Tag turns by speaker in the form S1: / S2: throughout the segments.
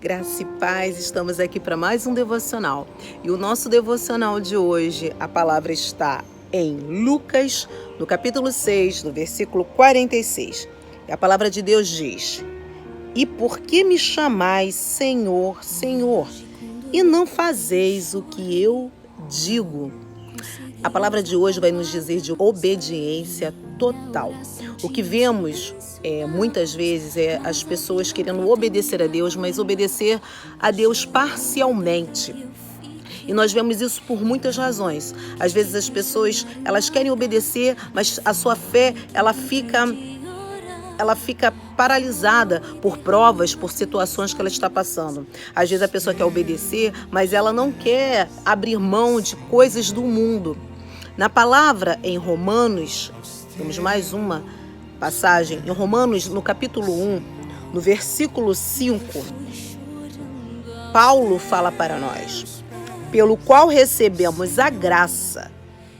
S1: Graça e paz, estamos aqui para mais um devocional. E o nosso devocional de hoje, a palavra está em Lucas, no capítulo 6, no versículo 46. E a palavra de Deus diz: E por que me chamais Senhor, Senhor, e não fazeis o que eu digo? A palavra de hoje vai nos dizer de obediência total. O que vemos muitas vezes é as pessoas querendo obedecer a Deus, mas obedecer a Deus parcialmente. E nós vemos isso por muitas razões. Às vezes as pessoas elas querem obedecer, mas a sua fé ela fica paralisada por provas, por situações que ela está passando. Às vezes a pessoa quer obedecer, mas ela não quer abrir mão de coisas do mundo. Na palavra em Romanos, temos mais uma passagem, em Romanos, no capítulo 1, no versículo 5, Paulo fala para nós: pelo qual recebemos a graça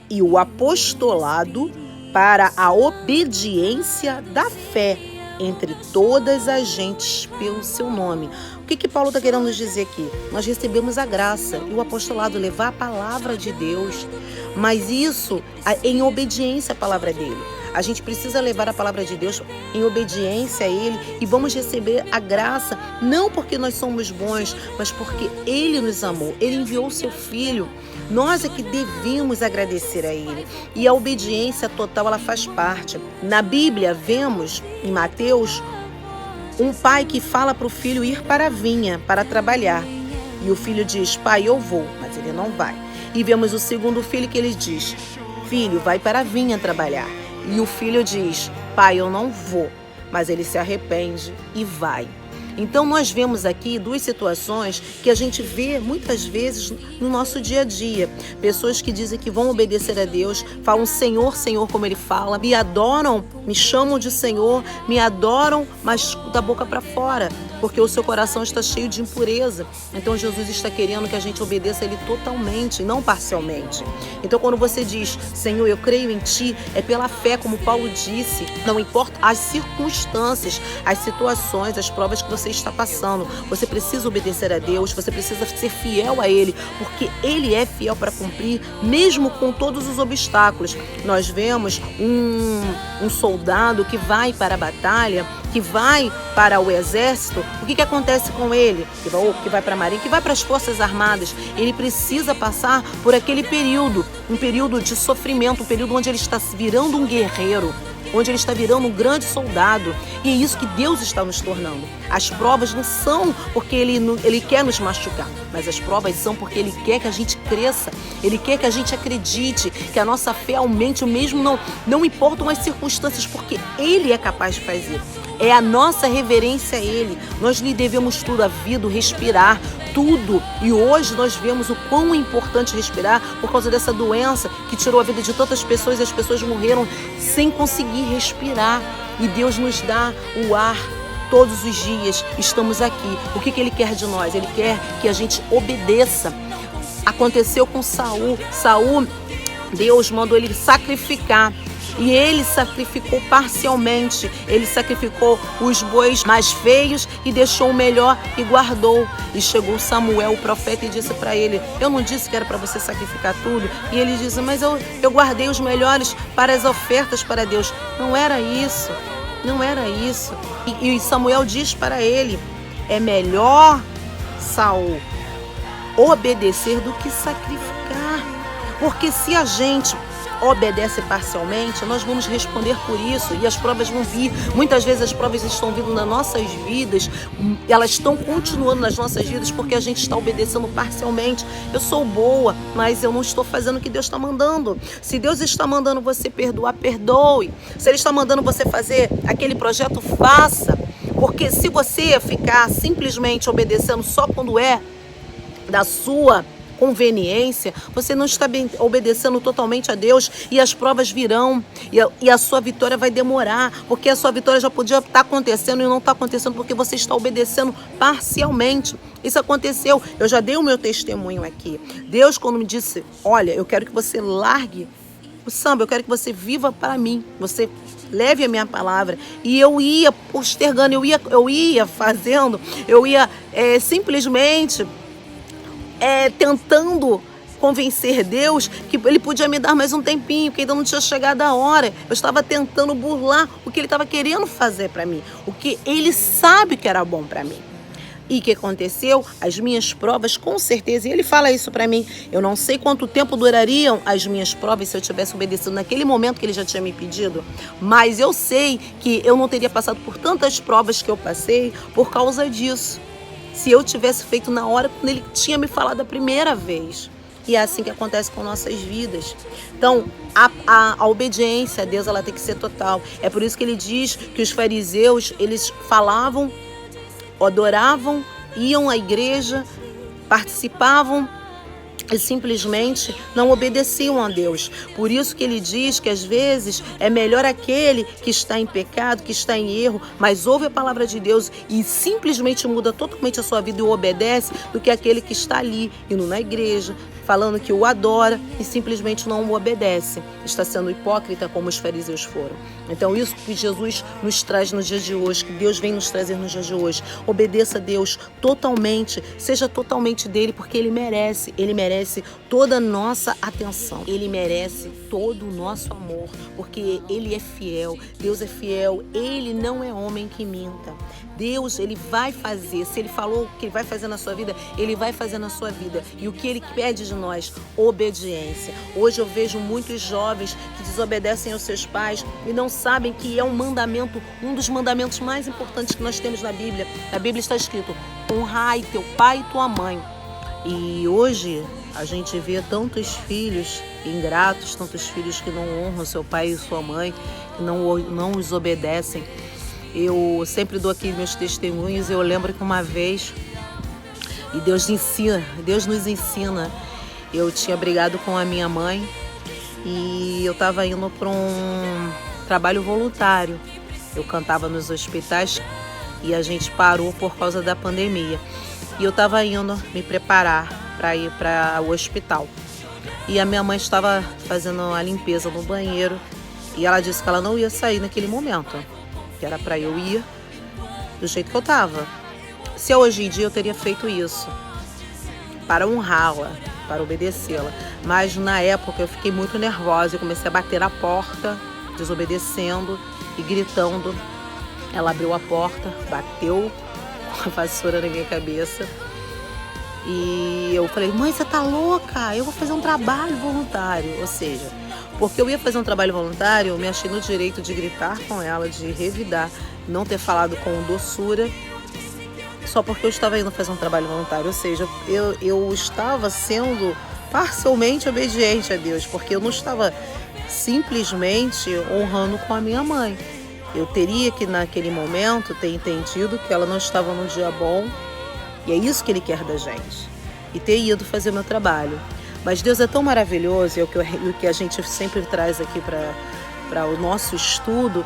S1: e o apostolado para a obediência da fé entre todas as gentes pelo seu nome. O que Paulo está querendo nos dizer aqui? Nós recebemos a graça e o apostolado, levar a palavra de Deus, mas isso em obediência à palavra dele. A gente precisa levar a palavra de Deus em obediência a Ele e vamos receber a graça, não porque nós somos bons, mas porque Ele nos amou. Ele enviou o seu Filho. Nós é que devemos agradecer a Ele. E a obediência total, ela faz parte. Na Bíblia, vemos em Mateus, um pai que fala para o filho ir para a vinha, para trabalhar. E o filho diz: pai, eu vou, mas ele não vai. E vemos o segundo filho que ele diz: filho, vai para a vinha trabalhar. E o filho diz: pai, eu não vou, mas ele se arrepende e vai. Então nós vemos aqui duas situações que a gente vê muitas vezes no nosso dia a dia. Pessoas que dizem que vão obedecer a Deus, falam Senhor, Senhor, como ele fala, me adoram, me chamam de Senhor, me adoram, mas da boca para fora, porque o seu coração está cheio de impureza. Então Jesus está querendo que a gente obedeça a Ele totalmente, não parcialmente. Então quando você diz, Senhor, eu creio em Ti, é pela fé, como Paulo disse, não importa as circunstâncias, as situações, as provas que você está passando, você precisa obedecer a Deus, você precisa ser fiel a Ele, porque Ele é fiel para cumprir, mesmo com todos os obstáculos. Nós vemos um soldado que vai para a batalha, que vai para o exército. O que acontece com ele? Que vai para a marinha, que vai para as forças armadas. Ele precisa passar por aquele período, um período de sofrimento, um período onde ele está virando um guerreiro, onde ele está virando um grande soldado. E é isso que Deus está nos tornando. As provas não são porque Ele quer nos machucar, mas as provas são porque Ele quer que a gente cresça, Ele quer que a gente acredite, que a nossa fé aumente, mesmo não importam as circunstâncias, porque Ele é capaz de fazer. É a nossa reverência a Ele. Nós lhe devemos tudo, a vida, o respirar, tudo. E hoje nós vemos o quão é importante respirar por causa dessa doença que tirou a vida de tantas pessoas e as pessoas morreram sem conseguir respirar. E Deus nos dá o ar todos os dias. Estamos aqui. O que Ele quer de nós? Ele quer que a gente obedeça. Aconteceu com Saul. Saul, Deus mandou ele sacrificar. E ele sacrificou parcialmente. Ele sacrificou os bois mais feios e deixou o melhor e guardou. E chegou Samuel, o profeta, e disse para ele: eu não disse que era para você sacrificar tudo? E ele disse: mas eu guardei os melhores para as ofertas para Deus. Não era isso. Não era isso. E Samuel diz para ele: é melhor, Saul, obedecer do que sacrificar. Porque se a gente obedece parcialmente, nós vamos responder por isso e as provas vão vir. Muitas vezes as provas estão vindo nas nossas vidas, elas estão continuando nas nossas vidas porque a gente está obedecendo parcialmente. Eu sou boa, mas eu não estou fazendo o que Deus está mandando. Se Deus está mandando você perdoar, perdoe. Se Ele está mandando você fazer aquele projeto, faça. Porque se você ficar simplesmente obedecendo só quando é da sua conveniência, você não está obedecendo totalmente a Deus e as provas virão e a sua vitória vai demorar, porque a sua vitória já podia estar acontecendo e não está acontecendo porque você está obedecendo parcialmente. Isso aconteceu, eu já dei o meu testemunho aqui. Deus, quando me disse: olha, eu quero que você largue o samba, eu quero que você viva para mim, você leve a minha palavra. E eu ia postergando, eu ia fazendo, eu ia simplesmente tentando convencer Deus que Ele podia me dar mais um tempinho, que ainda não tinha chegado a hora. Eu estava tentando burlar o que Ele estava querendo fazer para mim, o que Ele sabe que era bom para mim. E o que aconteceu? As minhas provas, com certeza, e Ele fala isso para mim, eu não sei quanto tempo durariam as minhas provas se eu tivesse obedecido naquele momento que Ele já tinha me pedido, mas eu sei que eu não teria passado por tantas provas que eu passei por causa disso, se eu tivesse feito na hora quando Ele tinha me falado a primeira vez. E é assim que acontece com nossas vidas. Então, a obediência a Deus, ela tem que ser total. É por isso que Ele diz que os fariseus, eles falavam, adoravam, iam à igreja, participavam e simplesmente não obedeciam a Deus. Por isso que Ele diz que às vezes é melhor aquele que está em pecado, que está em erro, mas ouve a palavra de Deus e simplesmente muda totalmente a sua vida e o obedece, do que aquele que está ali, indo na igreja, falando que o adora e simplesmente não o obedece. Está sendo hipócrita como os fariseus foram. Então isso que Jesus nos traz nos dias de hoje, que Deus vem nos trazer nos dias de hoje. Obedeça a Deus totalmente, seja totalmente dele, porque Ele merece toda a nossa atenção. Ele merece todo o nosso amor, porque Ele é fiel, Deus é fiel, Ele não é homem que minta. Deus, Ele vai fazer, se Ele falou que Ele vai fazer na sua vida, Ele vai fazer na sua vida. E o que Ele pede de nós? Obediência. Hoje eu vejo muitos jovens que desobedecem aos seus pais e não sabem que é um mandamento, um dos mandamentos mais importantes que nós temos na Bíblia. Na Bíblia está escrito: honrai teu pai e tua mãe. E hoje a gente vê tantos filhos ingratos, tantos filhos que não honram seu pai e sua mãe, que não os obedecem. Eu sempre dou aqui meus testemunhos. Eu lembro que uma vez, e Deus nos ensina, eu tinha brigado com a minha mãe e eu estava indo para um trabalho voluntário. Eu cantava nos hospitais e a gente parou por causa da pandemia. E eu estava indo me preparar para ir para o hospital. E a minha mãe estava fazendo a limpeza no banheiro e ela disse que ela não ia sair naquele momento, que era para eu ir do jeito que eu estava. Se hoje em dia eu teria feito isso, para honrá-la, para obedecê-la. Mas na época eu fiquei muito nervosa, eu comecei a bater na porta, desobedecendo e gritando. Ela abriu a porta, bateu com a vassoura na minha cabeça. E eu falei: mãe, você tá louca? Eu vou fazer um trabalho voluntário. Ou seja, porque eu ia fazer um trabalho voluntário, eu me achei no direito de gritar com ela, de revidar, não ter falado com doçura, só porque eu estava indo fazer um trabalho voluntário. Ou seja, eu estava sendo parcialmente obediente a Deus, porque eu não estava simplesmente honrando com a minha mãe. Eu teria que, naquele momento, ter entendido que ela não estava num dia bom, e é isso que Ele quer da gente, e ter ido fazer o meu trabalho. Mas Deus é tão maravilhoso, e o que a gente sempre traz aqui para o nosso estudo,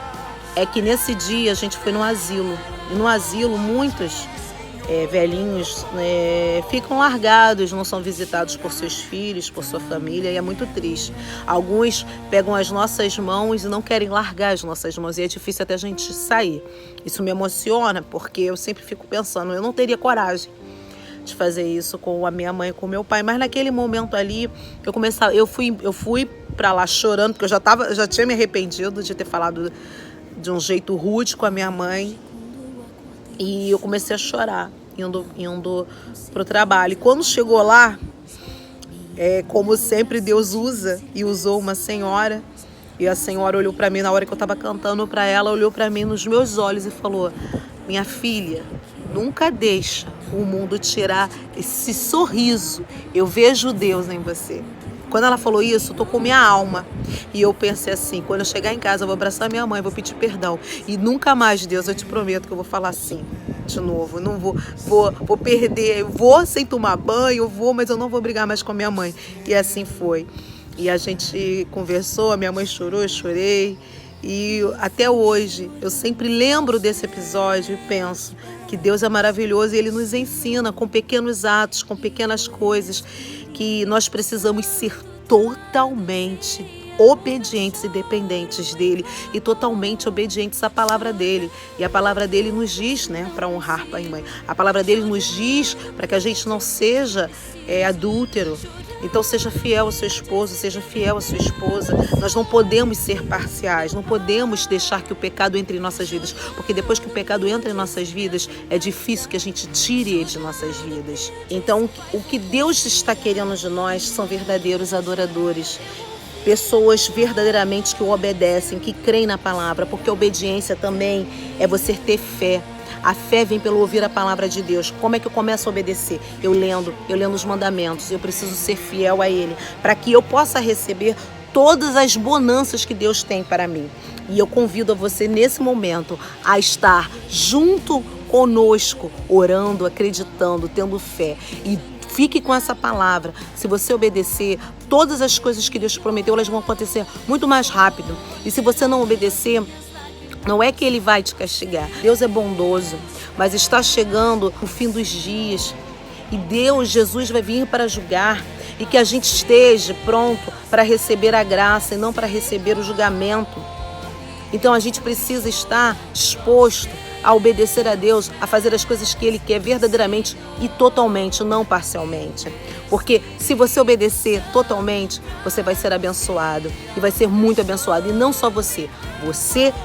S1: é que nesse dia a gente foi no asilo, e no asilo muitos velhinhos ficam largados, não são visitados por seus filhos, por sua família, e é muito triste. Alguns pegam as nossas mãos e não querem largar as nossas mãos, e é difícil até a gente sair. Isso me emociona, porque eu sempre fico pensando, eu não teria coragem de fazer isso com a minha mãe, com o meu pai. Mas naquele momento ali, eu fui para lá chorando, porque eu já tinha me arrependido de ter falado de um jeito rude com a minha mãe. E eu comecei a chorar, indo pro trabalho. E quando chegou lá, como sempre Deus usa, e usou uma senhora, e a senhora olhou para mim na hora que eu estava cantando para ela, olhou para mim nos meus olhos e falou: minha filha, nunca deixa o mundo tirar esse sorriso. Eu vejo Deus em você. Quando ela falou isso, tocou minha alma. E eu pensei assim: quando eu chegar em casa, eu vou abraçar minha mãe, vou pedir perdão. E nunca mais, Deus, eu te prometo que eu vou falar assim de novo. Eu não vou perder. Eu vou sem tomar banho, mas eu não vou brigar mais com a minha mãe. E assim foi. E a gente conversou, a minha mãe chorou, eu chorei. E até hoje, eu sempre lembro desse episódio e penso que Deus é maravilhoso e Ele nos ensina com pequenos atos, com pequenas coisas, que nós precisamos ser totalmente obedientes e dependentes dele e totalmente obedientes à palavra dele. E a palavra dele nos diz, né, para honrar pai e mãe. A palavra dele nos diz para que a gente não seja adúltero. Então seja fiel ao seu esposo, seja fiel à sua esposa. Nós não podemos ser parciais, não podemos deixar que o pecado entre em nossas vidas, porque depois que o pecado entra em nossas vidas, é difícil que a gente tire ele de nossas vidas. Então o que Deus está querendo de nós são verdadeiros adoradores. Pessoas verdadeiramente que o obedecem, que creem na palavra, porque a obediência também é você ter fé. A fé vem pelo ouvir a palavra de Deus. Como é que eu começo a obedecer? Eu lendo os mandamentos. Eu preciso ser fiel a Ele, para que eu possa receber todas as bonanças que Deus tem para mim. E eu convido a você nesse momento a estar junto conosco, orando, acreditando, tendo fé. E fique com essa palavra. Se você obedecer, todas as coisas que Deus te prometeu, elas vão acontecer muito mais rápido. E se você não obedecer, não é que Ele vai te castigar. Deus é bondoso, mas está chegando o fim dos dias. E Jesus vai vir para julgar. E que a gente esteja pronto para receber a graça e não para receber o julgamento. Então a gente precisa estar disposto a obedecer a Deus, a fazer as coisas que Ele quer verdadeiramente e totalmente, não parcialmente. Porque se você obedecer totalmente, você vai ser abençoado e vai ser muito abençoado. E não só você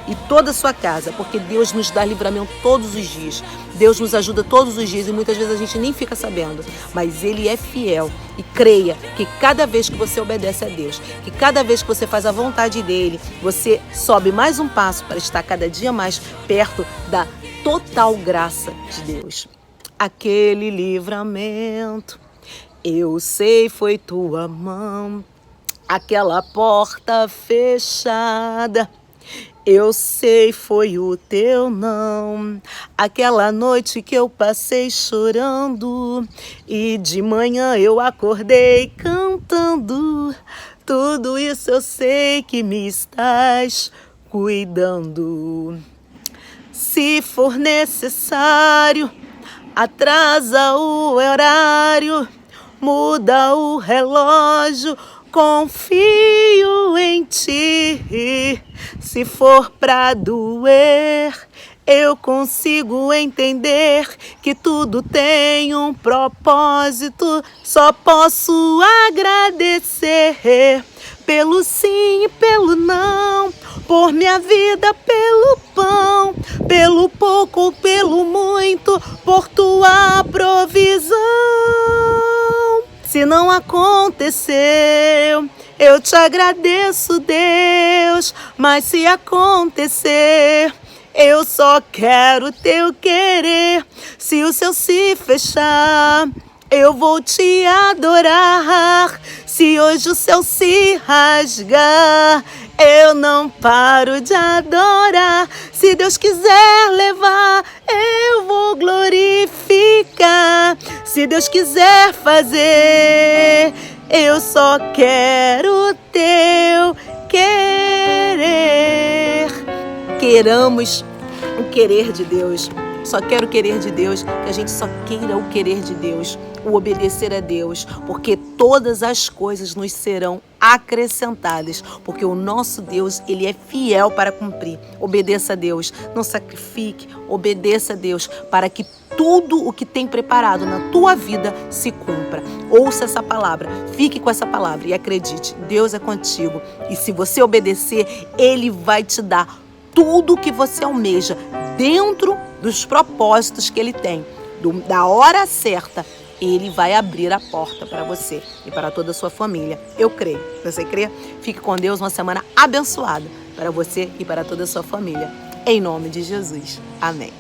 S1: e toda a sua casa, porque Deus nos dá livramento todos os dias. Deus nos ajuda todos os dias e muitas vezes a gente nem fica sabendo. Mas Ele é fiel e creia que cada vez que você obedece a Deus, que cada vez que você faz a vontade dEle, você sobe mais um passo para estar cada dia mais perto da total graça de Deus. Aquele livramento, eu sei, foi tua mão. Aquela porta fechada, eu sei, foi o teu não. Aquela noite que eu passei chorando e de manhã eu acordei cantando. Tudo isso eu sei que me estás cuidando. Se for necessário, atrasa o horário, muda o relógio, confio em ti. Se for pra doer, eu consigo entender que tudo tem um propósito. Só posso agradecer pelo sim e pelo não, por minha vida, pelo pão, pelo pouco, pelo muito, por tua provisão. Se não aconteceu, eu te agradeço, Deus, mas se acontecer, eu só quero teu querer. Se o céu se fechar, eu vou te adorar. Se hoje o céu se rasgar, eu não paro de adorar. Se Deus quiser levar, eu vou glorificar. Se Deus quiser fazer, eu só quero teu querer. Queramos o querer de Deus. Só quero o querer de Deus, que a gente só queira o querer de Deus, o obedecer a Deus, porque todas as coisas nos serão acrescentadas, porque o nosso Deus, Ele é fiel para cumprir. Obedeça a Deus, não sacrifique, obedeça a Deus, para que tudo o que tem preparado na tua vida se cumpra. Ouça essa palavra, fique com essa palavra e acredite, Deus é contigo. E se você obedecer, Ele vai te dar tudo o que você almeja dentro dos propósitos que Ele tem. Da hora certa, Ele vai abrir a porta para você e para toda a sua família. Eu creio. Você crê? Fique com Deus, uma semana abençoada para você e para toda a sua família. Em nome de Jesus. Amém.